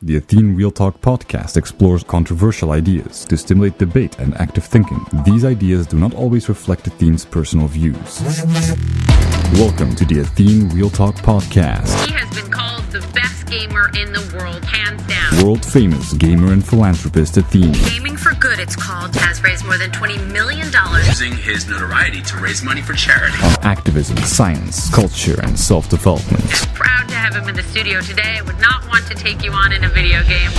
The Athene Real Talk Podcast explores controversial ideas to stimulate debate and active thinking. These ideas do not always reflect Athene's personal views. Welcome to the Athene Real Talk Podcast. He has been called the best gamer in the world, hands down. World-famous gamer and philanthropist Athene. Gaming for Good, it's called, has raised more than $20 million. Using his notoriety to raise money for charity. On activism, science, culture, and self-development. Proud to have him in the studio today. I would not want to take you on in a video game.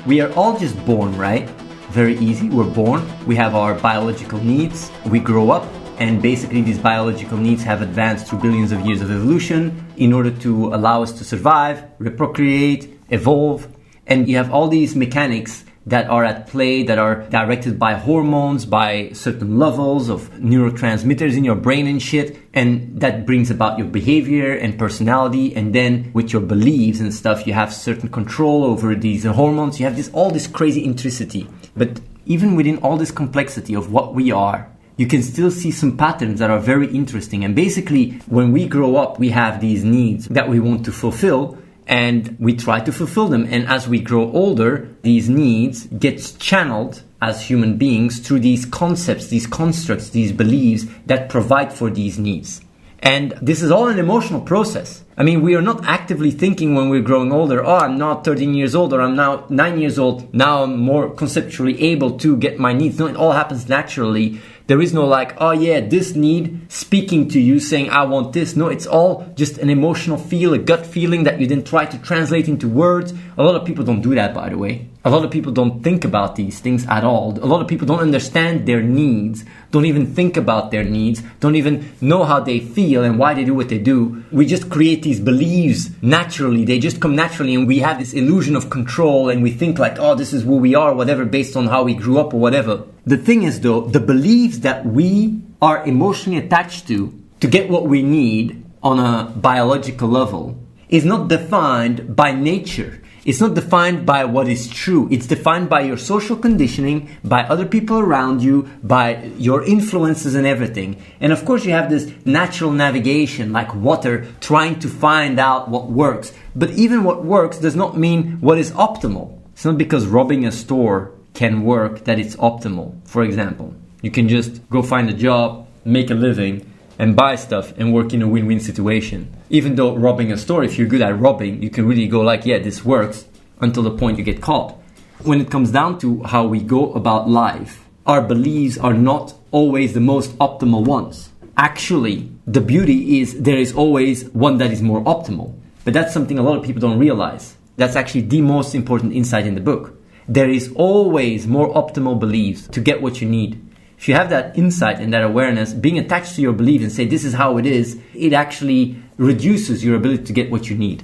We are all just born, right? Very easy. We're born. We have our biological needs. We grow up. And basically these biological needs have advanced through billions of years of evolution in order to allow us to survive, reprocreate, evolve. And you have all these mechanics that are at play, that are directed by hormones, by certain levels of neurotransmitters in your brain and shit. And that brings about your behavior and personality. And then with your beliefs and stuff, you have certain control over these hormones. You have all this crazy intricity. But even within all this complexity of what we are, you can still see some patterns that are very interesting. And basically, when we grow up, we have these needs that we want to fulfill, and we try to fulfill them. And as we grow older, these needs get channeled as human beings through these concepts, these constructs, these beliefs that provide for these needs. And this is all an emotional process. I mean, we are not actively thinking when we're growing older, oh, I'm not 13 years old, or I'm now 9 years old. Now I'm more conceptually able to get my needs. No, it all happens naturally. There is no like, oh yeah, this need speaking to you saying, I want this. No, it's all just an emotional feel, a gut feeling that you then try to translate into words. A lot of people don't do that, by the way. A lot of people don't think about these things at all. A lot of people don't understand their needs, don't even think about their needs, don't even know how they feel and why they do what they do. We just create these beliefs naturally. They just come naturally, and we have this illusion of control, and we think like, oh, this is who we are, whatever, based on how we grew up or whatever. The thing is though, the beliefs that we are emotionally attached to get what we need on a biological level is not defined by nature. It's not defined by what is true. It's defined by your social conditioning, by other people around you, by your influences and everything. And of course you have this natural navigation like water trying to find out what works. But even what works does not mean what is optimal. It's not because robbing a store can work that it's optimal. For example, you can just go find a job, make a living, and buy stuff and work in a win-win situation. Even though robbing a store, if you're good at robbing, you can really go like, yeah, this works, until the point you get caught. When it comes down to how we go about life, our beliefs are not always the most optimal ones. Actually, the beauty is there is always one that is more optimal. But that's something a lot of people don't realize. That's actually the most important insight in the book. There is always more optimal beliefs to get what you need. If you have that insight and that awareness, being attached to your belief and say this is how it is, it actually reduces your ability to get what you need.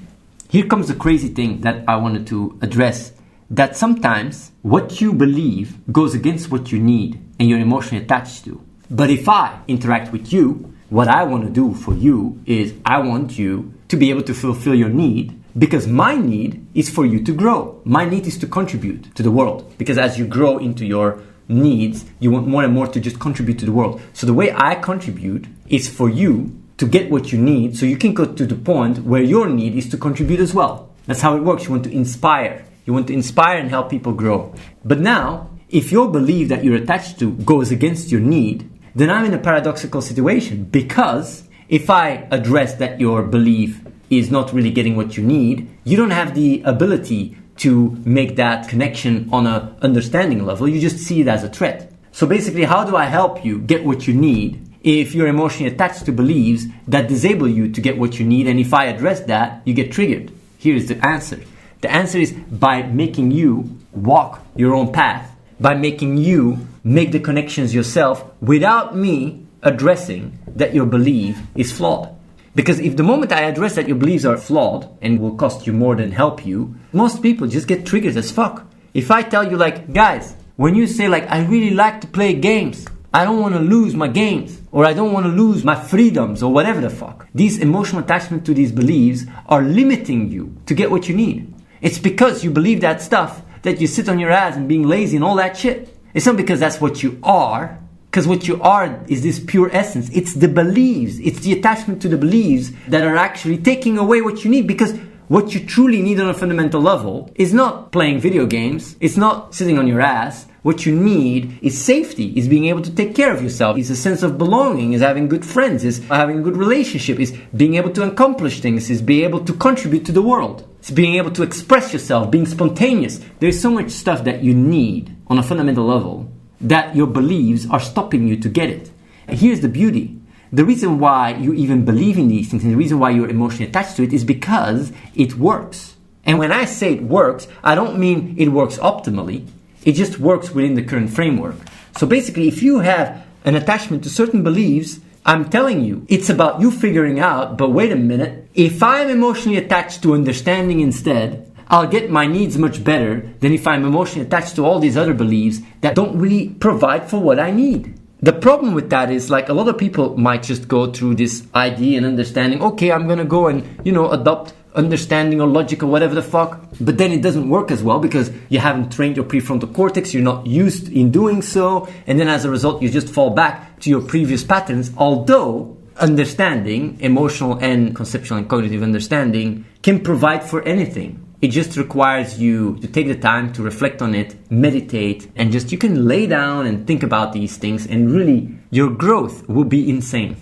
Here comes the crazy thing that I wanted to address, that sometimes what you believe goes against what you need and you're emotionally attached to. But if I interact with you, what I want to do for you is I want you to be able to fulfill your need, because my need is for you to grow. My need is to contribute to the world. Because as you grow into your needs, you want more and more to just contribute to the world. So the way I contribute is for you to get what you need, so you can go to the point where your need is to contribute as well. That's how it works. You want to inspire. You want to inspire and help people grow. But now, if your belief that you're attached to goes against your need, then I'm in a paradoxical situation, because if I address that your belief is not really getting what you need, you don't have the ability to make that connection on an understanding level. You just see it as a threat. So basically, how do I help you get what you need if you're emotionally attached to beliefs that disable you to get what you need? And if I address that, you get triggered. Here is the answer. The answer is by making you walk your own path, by making you make the connections yourself without me addressing that your belief is flawed. Because if the moment I address that your beliefs are flawed and will cost you more than help you, most people just get triggered as fuck. If I tell you like, guys, when you say like, I really like to play games, I don't want to lose my games, or I don't want to lose my freedoms, or whatever the fuck. These emotional attachment to these beliefs are limiting you to get what you need. It's because you believe that stuff that you sit on your ass and being lazy and all that shit. It's not because that's what you are. Because what you are is this pure essence. It's the beliefs. It's the attachment to the beliefs that are actually taking away what you need. Because what you truly need on a fundamental level is not playing video games. It's not sitting on your ass. What you need is safety, is being able to take care of yourself, is a sense of belonging, is having good friends, is having a good relationship, is being able to accomplish things, is being able to contribute to the world. It's being able to express yourself, being spontaneous. There's so much stuff that you need on a fundamental level that your beliefs are stopping you to get it. And here's the beauty. The reason why you even believe in these things and the reason why you're emotionally attached to it is because it works. And when I say it works, I don't mean it works optimally. It just works within the current framework. So basically, if you have an attachment to certain beliefs, I'm telling you, it's about you figuring out, but wait a minute, if I'm emotionally attached to understanding instead, I'll get my needs much better than if I'm emotionally attached to all these other beliefs that don't really provide for what I need. The problem with that is, like, a lot of people might just go through this idea and understanding, okay, I'm gonna go and, adopt understanding or logic or whatever the fuck, but then it doesn't work as well because you haven't trained your prefrontal cortex, you're not used in doing so, and then as a result you just fall back to your previous patterns. Although understanding, emotional and conceptual and cognitive understanding, can provide for anything. It just requires you to take the time to reflect on it, meditate, and just you can lay down and think about these things, and really your growth will be insane.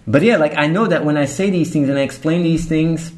But yeah, like, I know that when I say these things and I explain these things,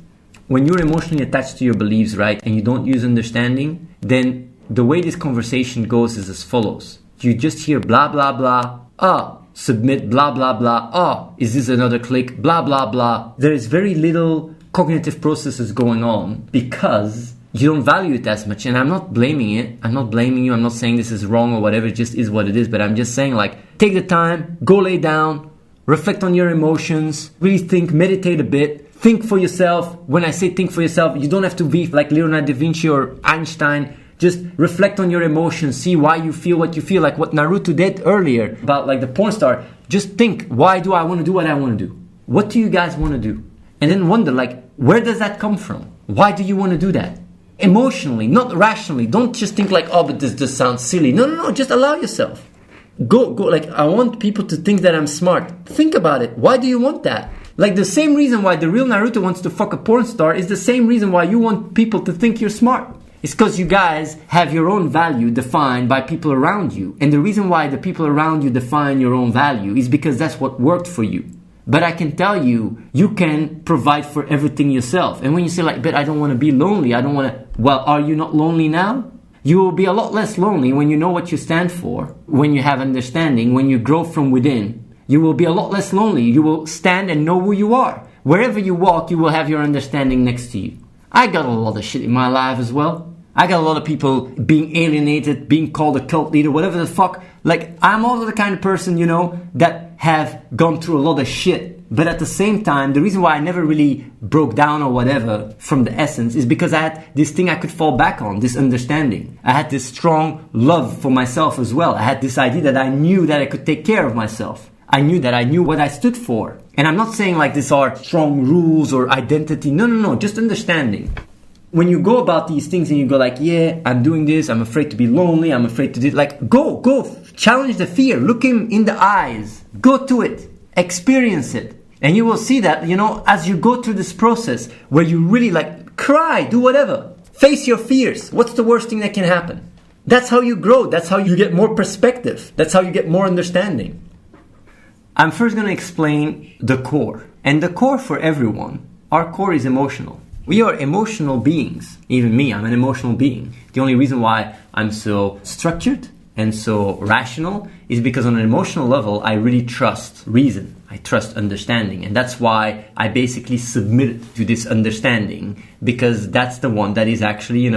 when you're emotionally attached to your beliefs, right, and you don't use understanding, then the way this conversation goes is as follows. You just hear blah, blah, blah, submit, blah, blah, blah, is this another click, blah, blah, blah. There is very little cognitive processes going on because you don't value it as much. And I'm not blaming it. I'm not blaming you. I'm not saying this is wrong or whatever. It just is what it is. But I'm just saying, like, take the time, go lay down, reflect on your emotions, really think, meditate a bit. Think for yourself. When I say think for yourself, you don't have to be like Leonardo da Vinci or Einstein. Just reflect on your emotions. See why you feel what you feel. Like what Naruto did earlier about like the porn star. Just think, why do I want to do what I want to do? What do you guys want to do? And then wonder, like, where does that come from? Why do you want to do that? Emotionally, not rationally. Don't just think like, oh, but this just sounds silly. No. Just allow yourself. Go. Like, I want people to think that I'm smart. Think about it. Why do you want that? Like, the same reason why the real Naruto wants to fuck a porn star is the same reason why you want people to think you're smart. It's because you guys have your own value defined by people around you. And the reason why the people around you define your own value is because that's what worked for you. But I can tell you, you can provide for everything yourself. And when you say like, but I don't want to be lonely, I don't want to, well, are you not lonely now? You will be a lot less lonely when you know what you stand for, when you have understanding, when you grow from within. You will be a lot less lonely. You will stand and know who you are. Wherever you walk, you will have your understanding next to you. I got a lot of shit in my life as well. I got a lot of people being alienated, being called a cult leader, whatever the fuck. Like, I'm also the kind of person, that have gone through a lot of shit. But at the same time, the reason why I never really broke down or whatever from the essence is because I had this thing I could fall back on, this understanding. I had this strong love for myself as well. I had this idea that I knew that I could take care of myself. I knew what I stood for. And I'm not saying like these are strong rules or identity. No. Just understanding. When you go about these things and you go like, yeah, I'm doing this. I'm afraid to be lonely. I'm afraid to do, like, go. Challenge the fear. Look him in the eyes. Go to it. Experience it. And you will see that, as you go through this process where you really like cry, do whatever. Face your fears. What's the worst thing that can happen? That's how you grow. That's how you get more perspective. That's how you get more understanding. I'm first going to explain the core. And the core for everyone, our core is emotional. We are emotional beings. Even me, I'm an emotional being. The only reason why I'm so structured and so rational is because on an emotional level, I really trust reason. I trust understanding. And that's why I basically submit to this understanding, because that's the one that is actually,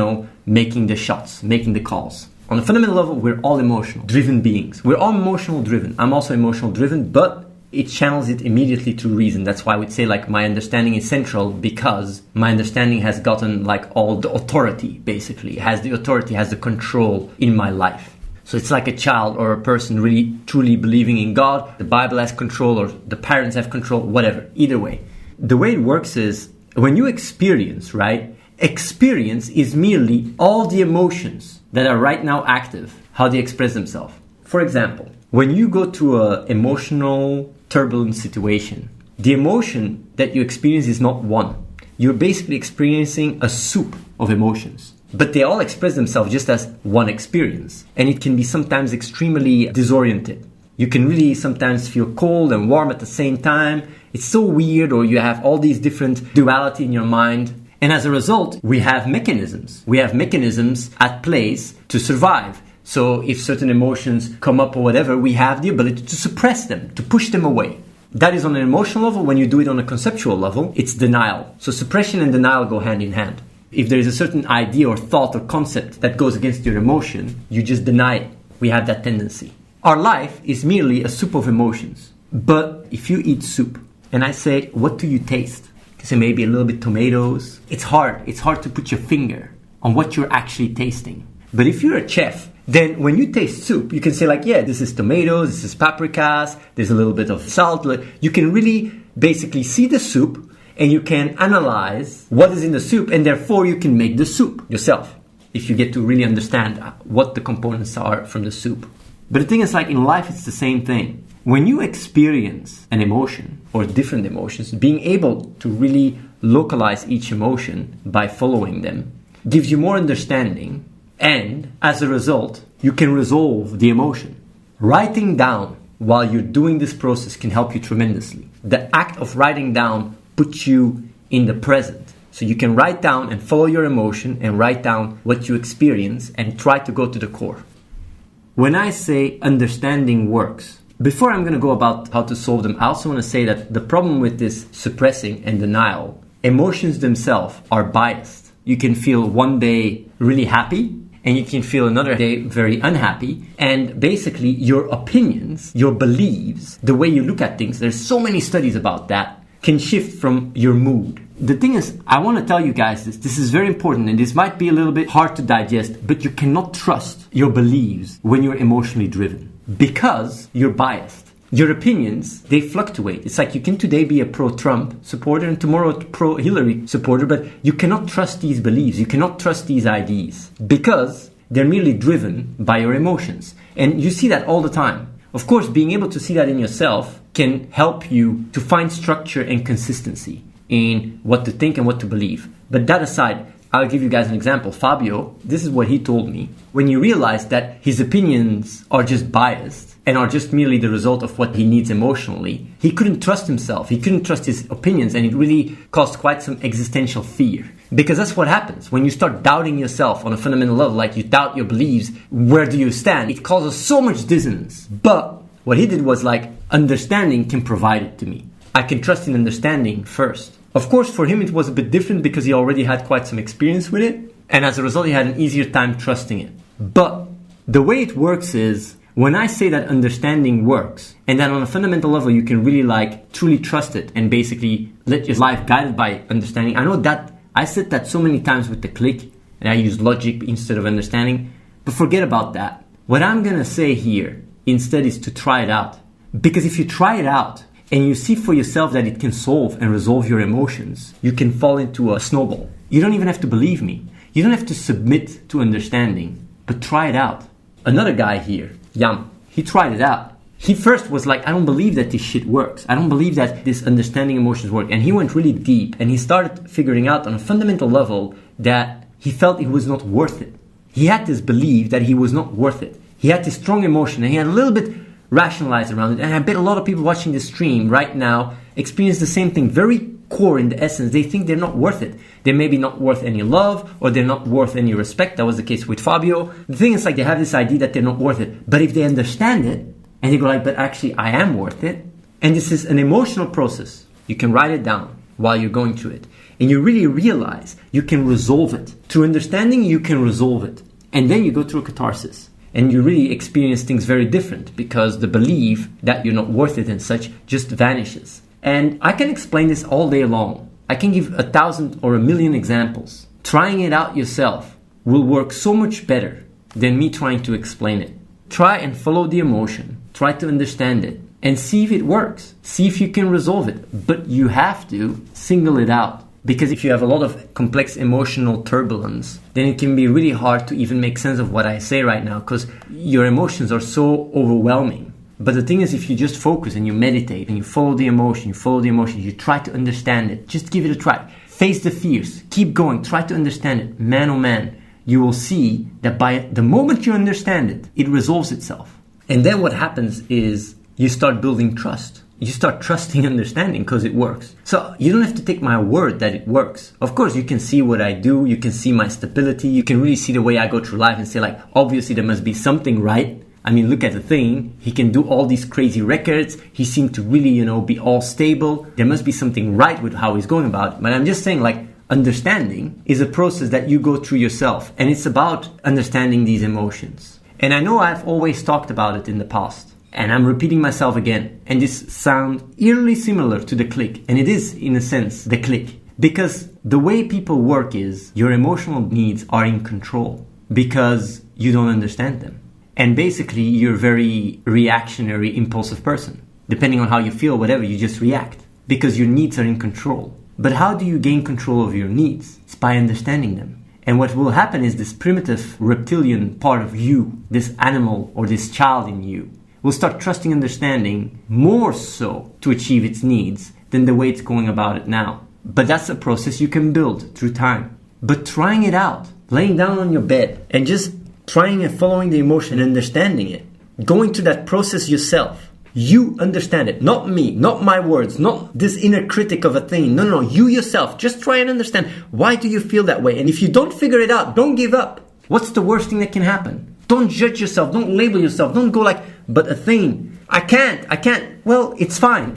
making the shots, making the calls. On a fundamental level, we're all emotional, driven beings. We're all emotional driven. I'm also emotional driven, but it channels it immediately through reason. That's why I would say like my understanding is central, because my understanding has gotten like all the authority, basically. It has the authority, has the control in my life. So it's like a child or a person really truly believing in God. The Bible has control, or the parents have control, whatever. Either way. The way it works is when you experience, right? Experience is merely all the emotions that are right now active, how they express themselves. For example, when you go through an emotional turbulent situation, the emotion that you experience is not one. you're basically experiencing a soup of emotions. But they all express themselves just as one experience. And it can be sometimes extremely disoriented. You can really sometimes feel cold and warm at the same time. It's so weird, or you have all these different duality in your mind. And as a result, we have mechanisms. We have mechanisms at place to survive. So if certain emotions come up or whatever, we have the ability to suppress them, to push them away. That is on an emotional level. When you do it on a conceptual level, it's denial. So suppression and denial go hand in hand. If there is a certain idea or thought or concept that goes against your emotion, you just deny it. We have that tendency. Our life is merely a soup of emotions. But if you eat soup, and I say, what do you taste? You say maybe a little bit tomatoes. It's hard. It's hard to put your finger on what you're actually tasting. But if you're a chef, then when you taste soup, you can say like, yeah, this is tomatoes, this is paprikas, there's a little bit of salt. You can really basically see the soup, and you can analyze what is in the soup, and therefore you can make the soup yourself if you get to really understand what the components are from the soup. But the thing is, like in life, it's the same thing. When you experience an emotion or different emotions, being able to really localize each emotion by following them gives you more understanding, and as a result, you can resolve the emotion. Writing down while you're doing this process can help you tremendously. The act of writing down puts you in the present. So you can write down and follow your emotion and write down what you experience and try to go to the core. When I say understanding works, before I'm going to go about how to solve them, I also want to say that the problem with this suppressing and denial, emotions themselves are biased. You can feel one day really happy, and you can feel another day very unhappy. And basically your opinions, your beliefs, the way you look at things, there's so many studies about that, can shift from your mood. The thing is, I want to tell you guys this is very important, and this might be a little bit hard to digest, but you cannot trust your beliefs when you're emotionally driven because you're biased. Your opinions, they fluctuate. It's like you can today be a pro-Trump supporter and tomorrow a pro-Hillary supporter, but you cannot trust these beliefs. You cannot trust these ideas because they're merely driven by your emotions. And you see that all the time. Of course, being able to see that in yourself can help you to find structure and consistency in what to think and what to believe. But that aside, I'll give you guys an example. Fabio, this is what he told me. When he realized that his opinions are just biased and are just merely the result of what he needs emotionally, he couldn't trust himself. He couldn't trust his opinions, and it really caused quite some existential fear. Because that's what happens when you start doubting yourself on a fundamental level, like you doubt your beliefs, where do you stand? It causes so much dissonance. But what he did was like, understanding can provide it to me. I can trust in understanding first. Of course, for him it was a bit different because he already had quite some experience with it, and as a result he had an easier time trusting it. But the way it works is, when I say that understanding works, and that on a fundamental level you can really like truly trust it and basically let your life guided by understanding. I know that I said that so many times with the click, and I use logic instead of understanding, but forget about that. What I'm gonna say here instead is to try it out. Because if you try it out, and you see for yourself that it can solve and resolve your emotions, you can fall into a snowball. You don't even have to believe me. You don't have to submit to understanding, but try it out. Another guy here, Jan, he tried it out. He first was like, I don't believe that this shit works. I don't believe that this understanding emotions work. And he went really deep, and he started figuring out on a fundamental level that he felt it was not worth it. He had this belief that he was not worth it. He had this strong emotion, and he had a little bit rationalize around it. And I bet a lot of people watching this stream right now experience the same thing. Very core in the essence. They think they're not worth it. They're maybe not worth any love, or they're not worth any respect. That was the case with Fabio. The thing is, like, they have this idea that they're not worth it. But if they understand it, and they go like, but actually I am worth it. And this is an emotional process. You can write it down while you're going through it. And you really realize you can resolve it. Through understanding, you can resolve it. And then you go through a catharsis. And you really experience things very different because the belief that you're not worth it and such just vanishes. And I can explain this all day long. I can give 1,000 or 1,000,000 examples. Trying it out yourself will work so much better than me trying to explain it. Try and follow the emotion. Try to understand it and see if it works. See if you can resolve it. But you have to single it out. Because if you have a lot of complex emotional turbulence, then it can be really hard to even make sense of what I say right now because your emotions are so overwhelming. But the thing is, if you just focus and you meditate and you follow the emotion, you try to understand it, just give it a try. Face the fears. Keep going. Try to understand it. Man, oh man, you will see that by the moment you understand it, it resolves itself. And then what happens is you start building trust. You start trusting understanding because it works. So you don't have to take my word that it works. Of course, you can see what I do. You can see my stability. You can really see the way I go through life and say, like, obviously there must be something right. I mean, look at Athene. He can do all these crazy records. He seemed to really, be all stable. There must be something right with how he's going about it. But I'm just saying, like, understanding is a process that you go through yourself. And it's about understanding these emotions. And I know I've always talked about it in the past. And I'm repeating myself again. And this sounds eerily similar to the click. And it is, in a sense, the click. Because the way people work is your emotional needs are in control because you don't understand them. And basically, you're a very reactionary, impulsive person. Depending on how you feel, whatever, you just react. Because your needs are in control. But how do you gain control of your needs? It's by understanding them. And what will happen is this primitive reptilian part of you, this animal or this child in you, will start trusting understanding more so to achieve its needs than the way it's going about it now. But that's a process you can build through time. But trying it out, laying down on your bed and just trying and following the emotion and understanding it, going through that process yourself. You understand it, not me, not my words, not this inner critic of a thing. No, you yourself. Just try and understand, why do you feel that way? And if you don't figure it out, don't give up. What's the worst thing that can happen? Don't judge yourself, don't label yourself, don't go like, but Athene, I can't. Well, it's fine.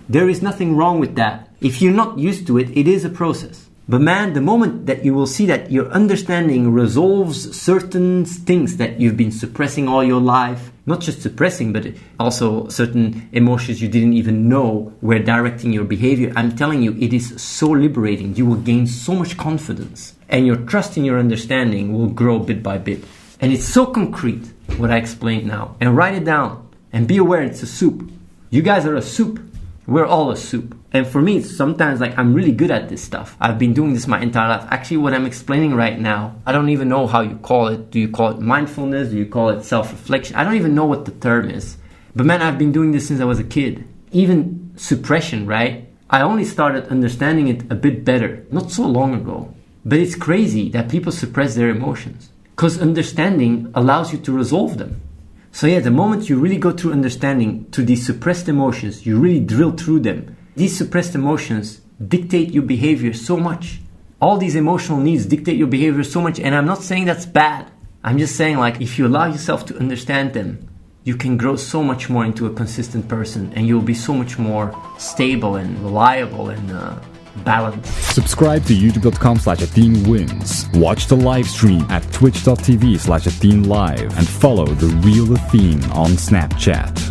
There is nothing wrong with that. If you're not used to it, it is a process. But man, the moment that you will see that your understanding resolves certain things that you've been suppressing all your life, not just suppressing, but also certain emotions you didn't even know were directing your behavior, I'm telling you, it is so liberating. You will gain so much confidence and your trust in your understanding will grow bit by bit. And it's so concrete, what I explained now. And write it down and be aware it's a soup. You guys are a soup. We're all a soup. And for me, sometimes like I'm really good at this stuff. I've been doing this my entire life. Actually, what I'm explaining right now, I don't even know how you call it. Do you call it mindfulness? Do you call it self-reflection? I don't even know what the term is. But man, I've been doing this since I was a kid. Even suppression, right? I only started understanding it a bit better, not so long ago. But it's crazy that people suppress their emotions. Because understanding allows you to resolve them. So yeah, the moment you really go through understanding, through these suppressed emotions, you really drill through them. These suppressed emotions dictate your behavior so much. All these emotional needs dictate your behavior so much. And I'm not saying that's bad. I'm just saying like if you allow yourself to understand them, you can grow so much more into a consistent person. And you'll be so much more stable and reliable and balanced. Subscribe to youtube.com/AtheneWins. Watch the live stream at twitch.tv/AtheneLive and follow the real Athene on Snapchat.